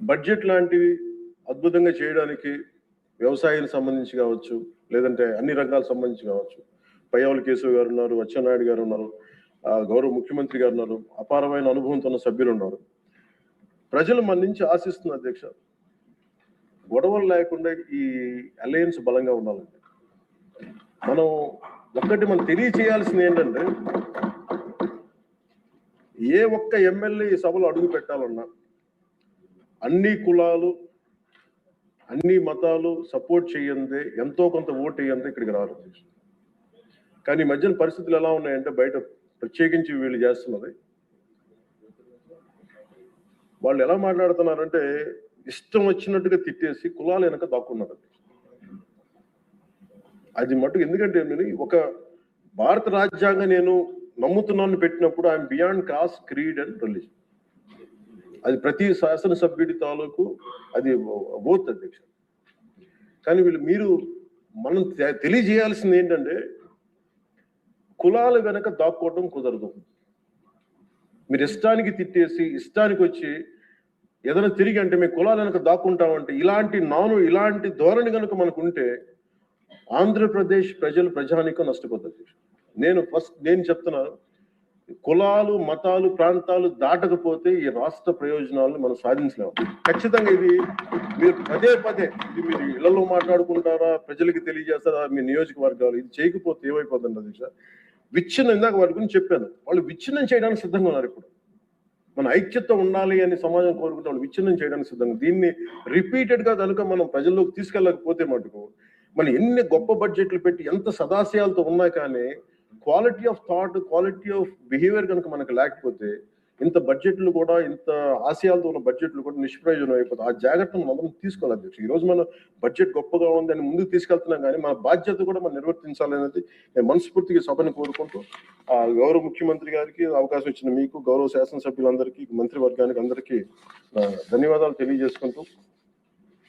Budget లాంటివి అద్భుతంగా చేయడానికి వ్యవసాయానికి సంబంధించి కావచ్చు, లేదంటే అన్ని రంగాలకు సంబంధించి కావచ్చు. పయ్యావుల కేశవ్ గారు ఉన్నారు, అచ్చెన్నాయుడు గారు ఉన్నారు, గౌరవ ముఖ్యమంత్రి గారు ఉన్నారు, అపారమైన అనుభవంతో ఉన్న సభ్యులు ఉన్నారు. ప్రజలు మన నుంచి ఆశిస్తున్న అధ్యక్ష, గొడవలు లేకుండా ఈ అలయన్స్ బలంగా ఉండాలండి. మనం తెలియచేయాల్సింది ఏంటంటే, ఏ ఒక్క ఎమ్మెల్యే ఈ సభలో అడుగు పెట్టాలన్నా అన్ని కులాలు, అన్ని మతాలు సపోర్ట్ చేయందే, ఎంతో కొంత ఓటు వేయందే ఇక్కడికి రారు. కానీ ఈ మధ్యన పరిస్థితులు ఎలా ఉన్నాయంటే, బయట ప్రత్యేకించి వీళ్ళు చేస్తున్నది, వాళ్ళు ఎలా మాట్లాడుతున్నారంటే ఇష్టం వచ్చినట్టుగా తిట్టేసి కులాలు వెనక దాక్కున్నారు. అది మటుకు ఎందుకంటే ఒక భారత రాజ్యాంగం నేను నమ్ముతున్నాను పెట్టినప్పుడు I'm beyond cost, creed and religion. అది ప్రతి శాసనసభ్యుడి తాలూకు అది బోత్ అధ్యక్ష. కానీ మనం తెలియజేయాల్సింది ఏంటంటే, కులాల వెనక దాక్కోవటం కుదరదు. మీరు ఇష్టానికి తిట్టేసి ఇష్టానికి వచ్చి ఏదైనా తిరిగి అంటే మేము కులాల వెనక దాక్కుంటామంటే ఇలాంటి ధోరణి కనుక మనకు ఉంటే ఆంధ్రప్రదేశ్ ప్రజానికం నష్టపోతుంది. నేను చెప్తున్నాను, కులాలు, మతాలు, ప్రాంతాలు దాటకపోతే ఈ రాష్ట్ర ప్రయోజనాలను మనం సాధించలేము. ఖచ్చితంగా ఇది మీరు పదే ఇది మీరు ఇళ్లలో మాట్లాడుకుంటారా, ప్రజలకి తెలియజేస్తారా, మీ నియోజకవర్గాలు ఇది చేయకపోతే ఏమైపోతుంది అధ్యక్ష? విచ్ఛిన్నం, ఇందాక వారి గురించి చెప్పాను, వాళ్ళు విచ్ఛిన్నం చేయడానికి సిద్ధంగా ఉన్నారు. ఇప్పుడు మన ఐక్యత ఉండాలి అని సమాజం కోరుకుంటే వాళ్ళు విచ్ఛిన్నం చేయడానికి సిద్ధంగా. దీన్ని రిపీటెడ్ గా కనుక మనం ప్రజల్లోకి తీసుకెళ్ళకపోతే మటుకు మనం ఎన్ని గొప్ప బడ్జెట్లు పెట్టి ఎంత సదాశయాలతో ఉన్నా కానీ quality of thought, quality of behaviour కనుక మనకు లేకపోతే ఇంత బడ్జెట్లు కూడా, ఇంత ఆశయాలతో ఉన్న బడ్జెట్లు కూడా నిష్ప్రయోజనం అయిపోతుంది. ఆ జాగ్రత్తను మనం తీసుకోవాలి అధ్యక్ష. ఈ రోజు మన బడ్జెట్ గొప్పగా ఉంది అని ముందుకు తీసుకెళ్తున్నాం, కానీ మన బాధ్యత కూడా మనం నిర్వర్తించాలనేది నేను మనస్ఫూర్తిగా సభని కోరుకుంటూ, గౌరవ ముఖ్యమంత్రి గారికి అవకాశం ఇచ్చిన మీకు, గౌరవ శాసనసభ్యులందరికీ, మంత్రివర్గానికి అందరికీ ధన్యవాదాలు తెలియజేసుకుంటూ